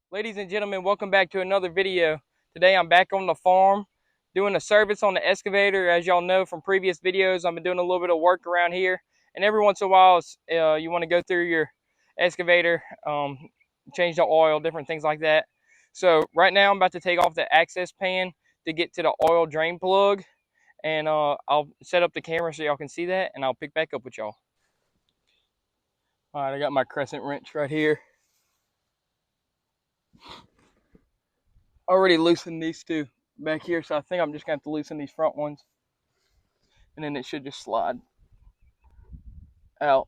Ladies and gentlemen, welcome back to another video. Today I'm back on the farm doing a service on the excavator. As y'all know from previous videos, I've been doing a little bit of work around here. And every once in a while, you want to go through your excavator, change the oil, different things like that. So right now I'm about to take off the access pan to get to the oil drain plug. And I'll set up the camera so y'all can see that, and I'll pick back up with y'all. All right, I got my crescent wrench right here. Already loosened these two back here, so I think I'm just gonna have to loosen these front ones, and then it should just slide out.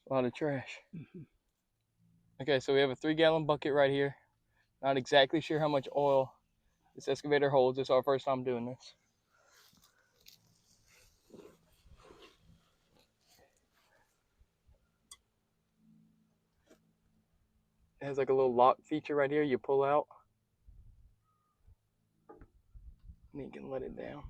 A lot of trash. Okay, so we have a 3-gallon bucket right here. Not exactly sure how much oil this excavator holds. It's our first time doing this. It has like a little lock feature right here. You pull out, and you can let it down.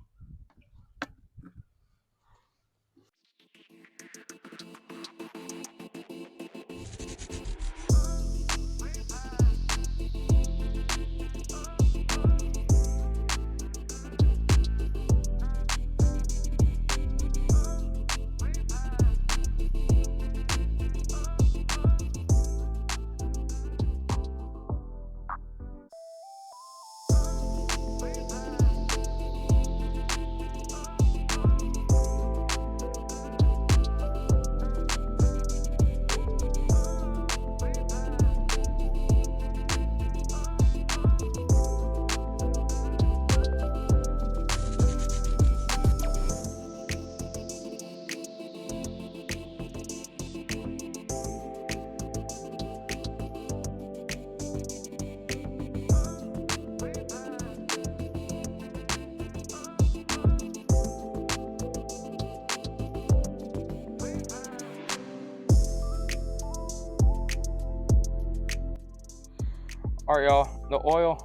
All right, y'all, the oil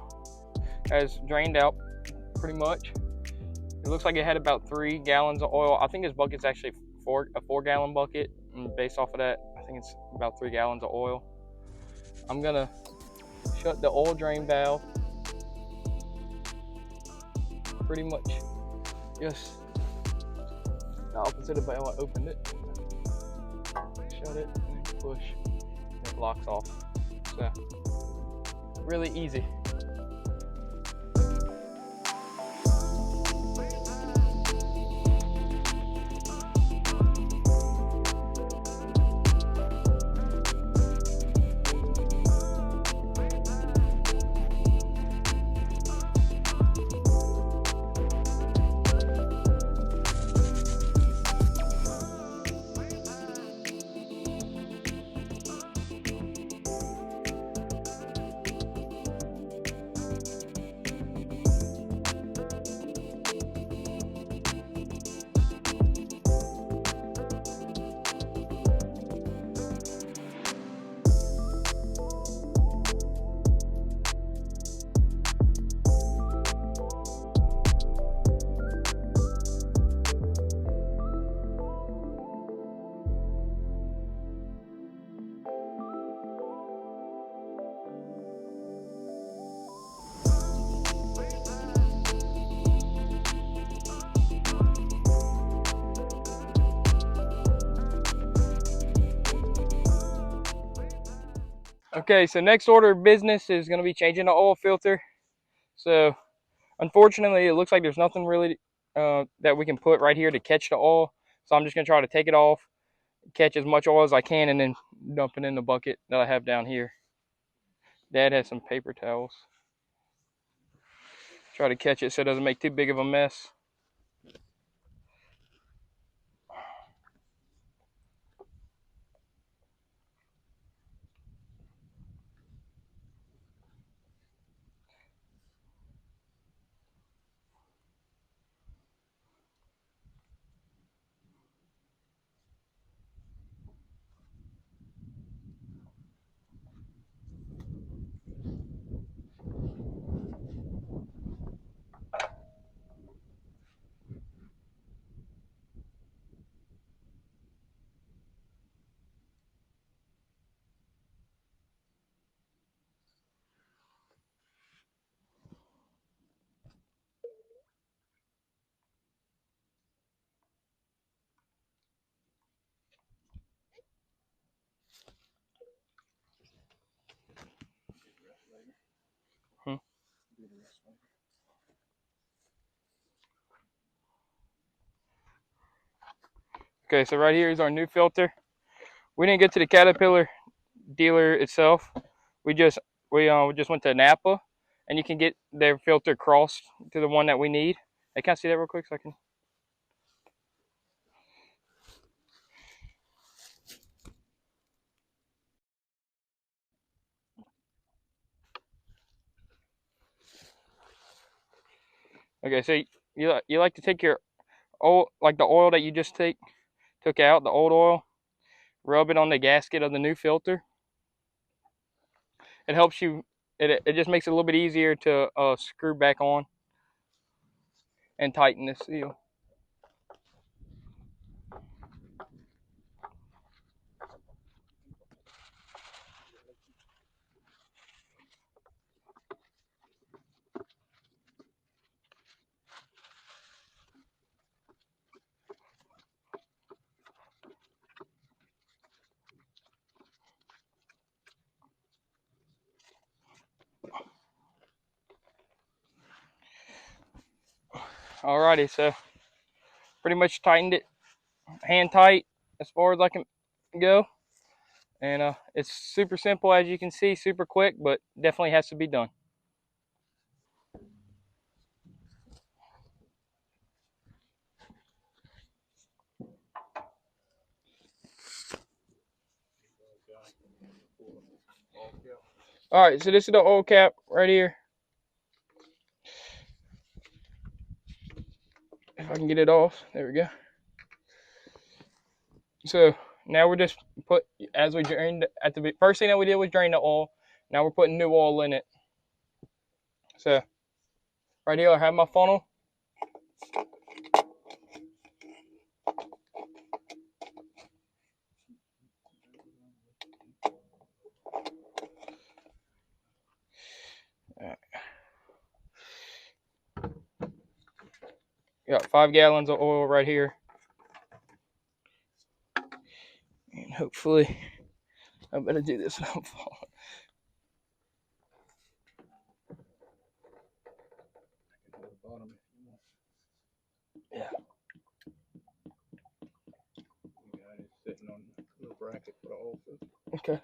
has drained out pretty much. It looks like it had about 3 gallons of oil. I think this bucket's actually a 4-gallon bucket, and based off of that, I think it's about 3 gallons of oil. I'm gonna shut the oil drain valve. Pretty much just the opposite of how I opened it. Shut it and then push, and it locks off. So really easy. Okay, so next order of business is going to be changing the oil filter. So unfortunately, it looks like there's nothing really that we can put right here to catch the oil. So I'm just going to try to take it off, catch as much oil as I can and then dump it in the bucket that I have down here. Dad has some paper towels. Try to catch it so it doesn't make too big of a mess. Hmm. Okay, so right here is our new filter. We didn't get to the Caterpillar dealer itself. We just went to Napa, and you can get their filter crossed to the one that we need. Hey, can I see that real quick so I can? Okay, so you like to take your oil, like the oil that you just took out, the old oil, rub it on the gasket of the new filter. It helps you. It just makes it a little bit easier to screw back on and tighten the seal. Alrighty, so pretty much tightened it hand tight as far as I can go, and it's super simple, as you can see, super quick, but definitely has to be done. Alright, so this is the oil cap right here. If I can get it off, there we go. So now we're just as we drained at the first thing that we did was drain the oil. Now we're putting new oil in it. So right here I have my funnel. Got 5 gallons of oil right here, and hopefully I better do this without falling. Yeah. Sitting on the bracket for the oil filter. Okay.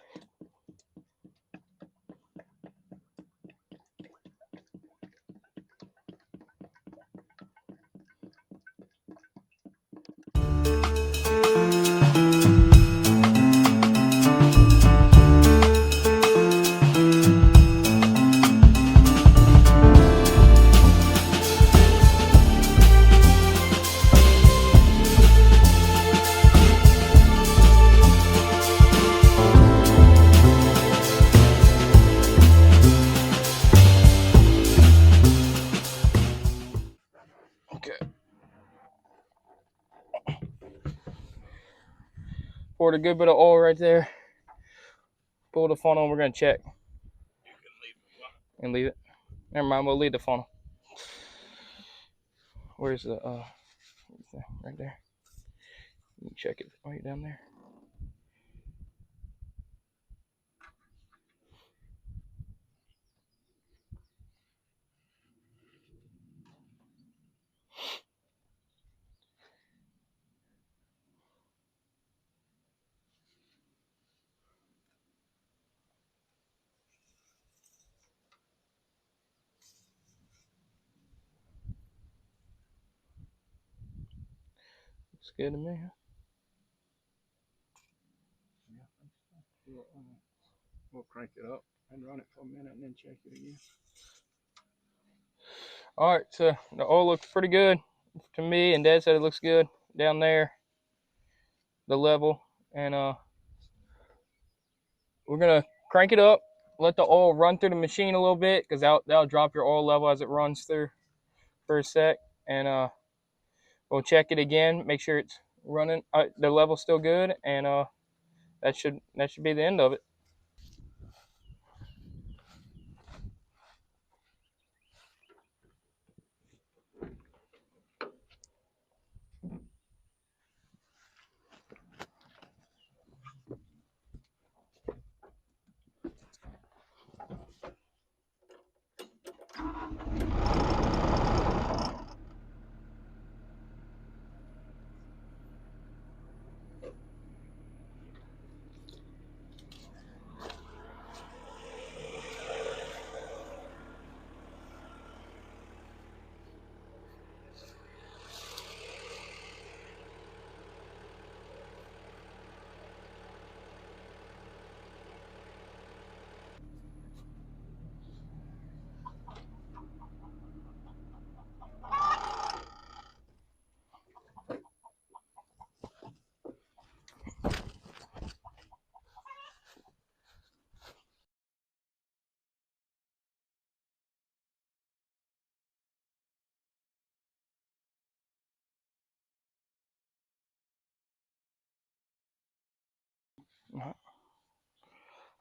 Okay. Poured a good bit of oil right there. Pull the funnel and we're gonna check. And leave it. Never mind, we'll leave the funnel. Where's the right there? You can check it right down there. Looks good to me. Yeah, we'll crank it up and run it for a minute and then check it again. All right, so the oil looks pretty good to me, and Dad said it looks good down there, the level, and we're gonna crank it up, let the oil run through the machine a little bit, because that'll drop your oil level as it runs through for a sec, and we'll check it again, make sure it's running, the level's still good, and that should be the end of it.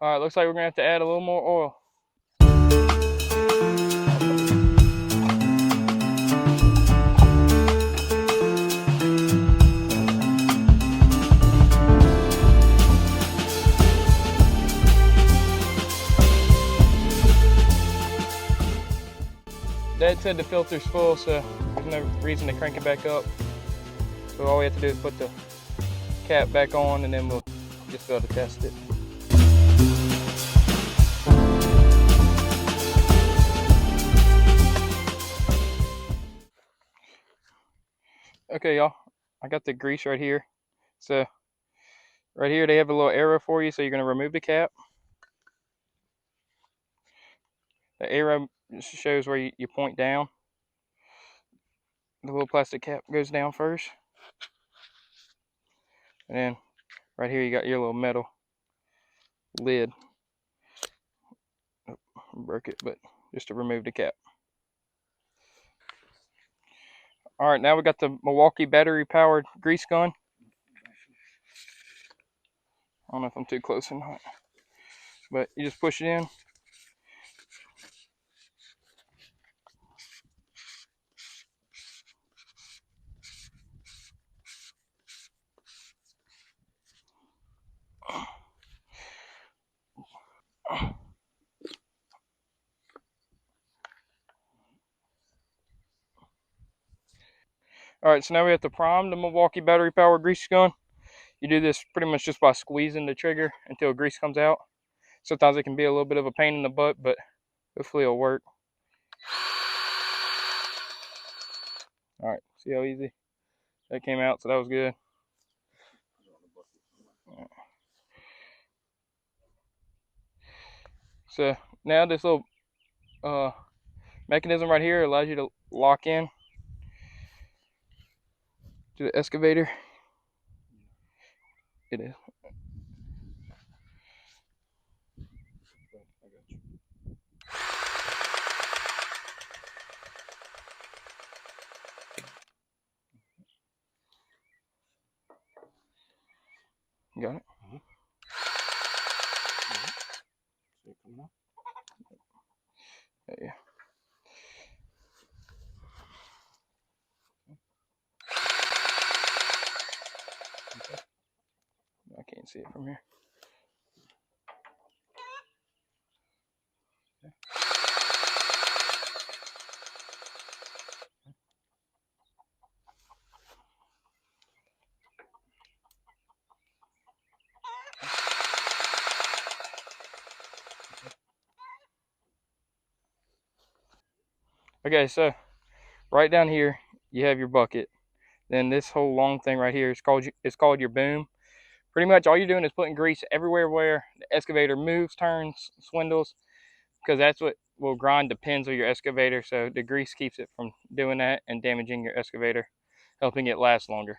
All right, looks like we're gonna have to add a little more oil. Dad said the filter's full, so there's no reason to crank it back up. So all we have to do is put the cap back on, and then we'll just be able to test it. Okay, y'all, I got the grease right here. So right here they have a little arrow for you, so you're gonna remove the cap. The arrow shows where you point down. The little plastic cap goes down first, and then right here you got your little metal lid. Oh, broke it, but just to remove the cap. All right, now we got the Milwaukee battery powered grease gun. I don't know if I'm too close or not, but you just push it in. All right, so now we have to prime the Milwaukee battery powered grease gun. You do this pretty much just by squeezing the trigger until grease comes out. Sometimes it can be a little bit of a pain in the butt, but hopefully it'll work. All right, see how easy that came out? So that was good. So now this little mechanism right here allows you to lock in to the excavator. It is. You got it? See it coming up? Yeah. I can't see it from here. Okay, so right down here you have your bucket. Then this whole long thing right here is called your boom. Pretty much all you're doing is putting grease everywhere where the excavator moves, turns, swindles, because that's what will grind the pins of your excavator. So the grease keeps it from doing that and damaging your excavator, helping it last longer.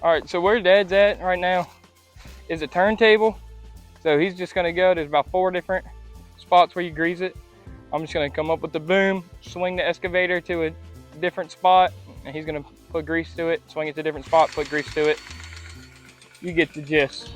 All right, so where Dad's at right now is a turntable. So he's just gonna go, there's about 4 different spots where you grease it. I'm just gonna come up with the boom, swing the excavator to a different spot, and he's gonna put grease to it, swing it to a different spot, put grease to it. You get the gist.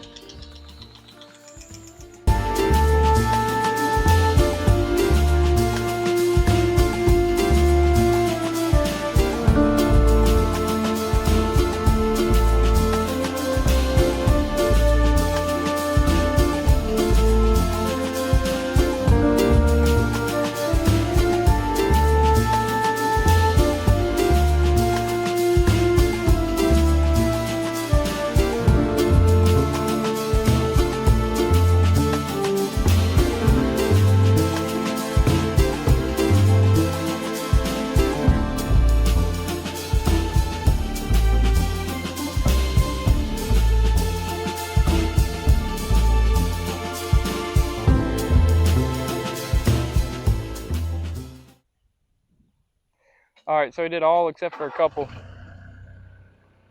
All right, so we did all except for a couple.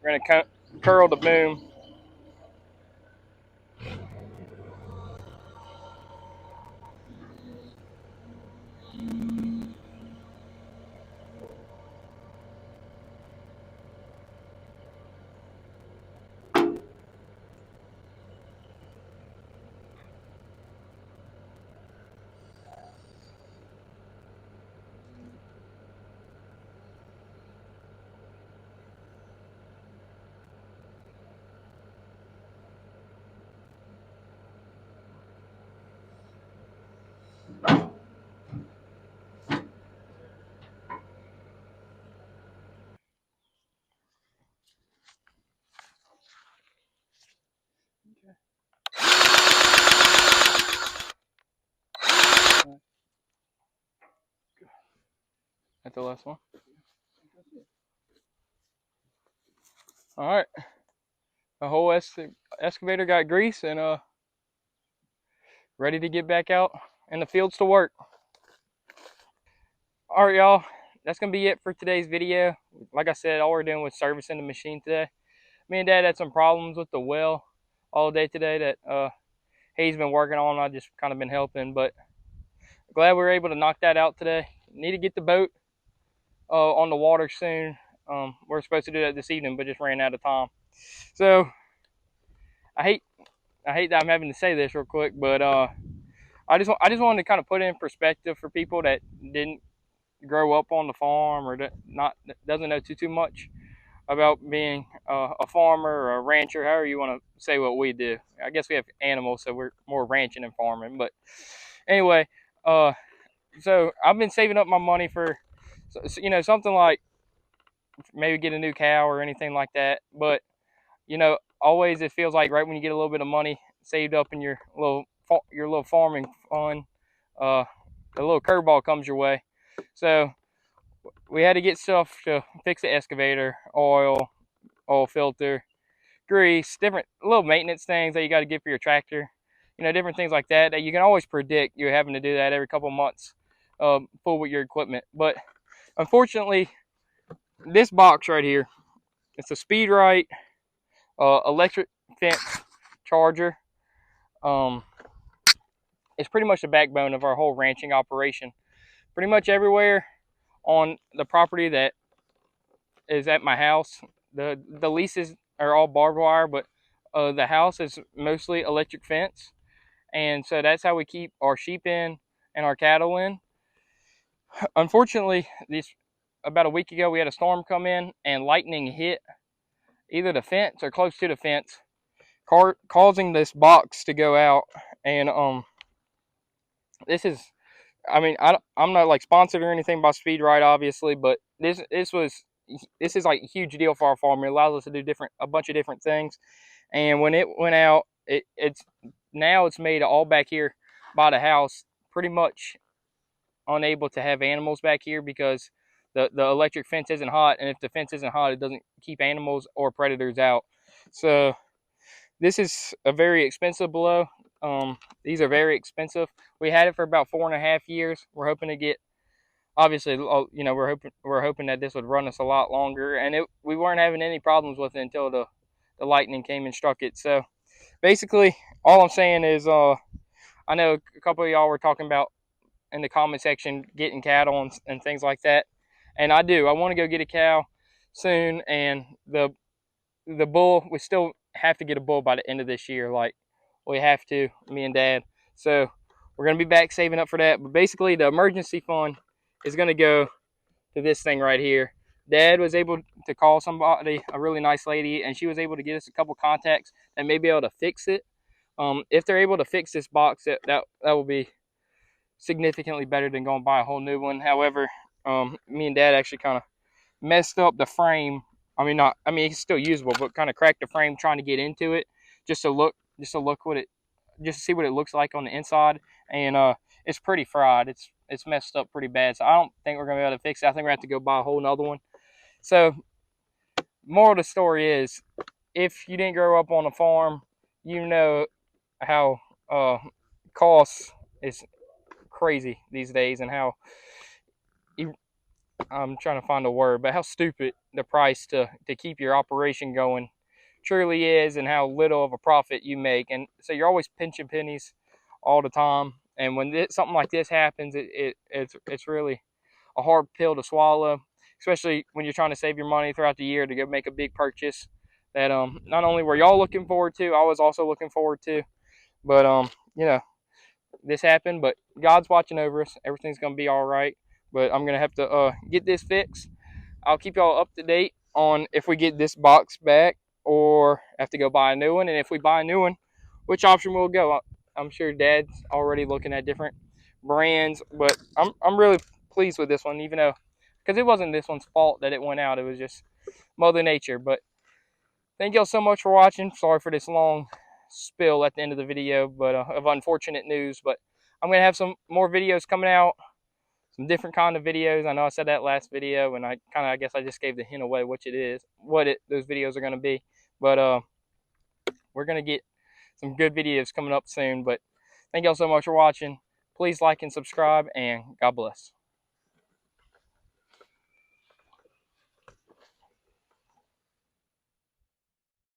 We're gonna curl the boom. That's the last one. All right, the whole excavator got grease and ready to get back out in the fields to work. All right, y'all, that's gonna be it for today's video. Like I said, all we're doing was servicing the machine today. Me and Dad had some problems with the well all day today that he's been working on. I just kind of been helping, but glad we were able to knock that out today. Need to get the boat on the water soon. We're supposed to do that this evening, but just ran out of time. So I hate that I'm having to say this real quick, but I just wanted to kind of put it in perspective for people that didn't grow up on the farm or doesn't know too much about being a farmer or a rancher, however you want to say what we do. I guess we have animals, so we're more ranching than farming. But anyway, so I've been saving up my money for, something like maybe get a new cow or anything like that. But always it feels like right when you get a little bit of money saved up in your little farming fund, a little curveball comes your way. So we had to get stuff to fix the excavator, oil filter, grease, different little maintenance things that you got to get for your tractor. Different things like that you can always predict you're having to do that every couple months, full with your equipment. But unfortunately, this box right here, it's a SpeedRite electric fence charger. It's pretty much the backbone of our whole ranching operation. Pretty much everywhere on the property that is at my house, the leases are all barbed wire, but the house is mostly electric fence, and so that's how we keep our sheep in and our cattle in. Unfortunately, about a week ago, we had a storm come in and lightning hit either the fence or close to the fence, causing this box to go out. And this is, I mean, I'm not like sponsored or anything by Speed Ride, obviously, but this is like a huge deal for our farm. It allows us to do a bunch of different things. And when it went out, it's made all back here by the house pretty much unable to have animals back here because the electric fence isn't hot, and if the fence isn't hot, it doesn't keep animals or predators out. So this is a very expensive blow. These are very expensive. We had it for about 4.5 years. We're hoping to get, obviously, you know, we're hoping that this would run us a lot longer, and we weren't having any problems with it until the lightning came and struck it. So basically, all I'm saying is, I know a couple of y'all were talking about in the comment section getting cattle and things like that, and I do. I want to go get a cow soon, and the bull, we still have to get a bull by the end of this year. Like, we have to, me and Dad. So we're gonna be back saving up for that. But basically, the emergency fund is gonna go to this thing right here. Dad was able to call somebody, a really nice lady, and she was able to get us a couple contacts that may be able to fix it. If they're able to fix this box, that will be significantly better than going to buy a whole new one. However, me and Dad actually kind of messed up the frame. I mean, not. I mean, it's still usable, but kind of cracked the frame trying to get into it, just to see what it looks like on the inside. And it's pretty fried. It's messed up pretty bad. So I don't think we're gonna be able to fix it. I think we're gonna have to go buy a whole nother one. So, moral of the story is, if you didn't grow up on a farm, you know how cost is crazy these days, and how, I'm trying to find a word, but how stupid the price to keep your operation going truly is, and how little of a profit you make. And so you're always pinching pennies all the time. And when something like this happens, it's really a hard pill to swallow, especially when you're trying to save your money throughout the year to go make a big purchase that not only were y'all looking forward to, I was also looking forward to. But you know, this happened, but God's watching over us. Everything's gonna be all right. But I'm gonna have to get this fixed. I'll keep y'all up to date on if we get this box back or have to go buy a new one. And if we buy a new one, which option we'll go. I'm sure Dad's already looking at different brands, but I'm really pleased with this one, even though, because it wasn't this one's fault that it went out. It was just Mother Nature. But thank y'all so much for watching. Sorry for this long spill at the end of the video, but of unfortunate news. But I'm gonna have some more videos coming out, some different kind of videos. I know I said that last video, and I guess I just gave the hint away what those videos are gonna be. But we're gonna get some good videos coming up soon. But thank y'all so much for watching. Please like and subscribe, and God bless.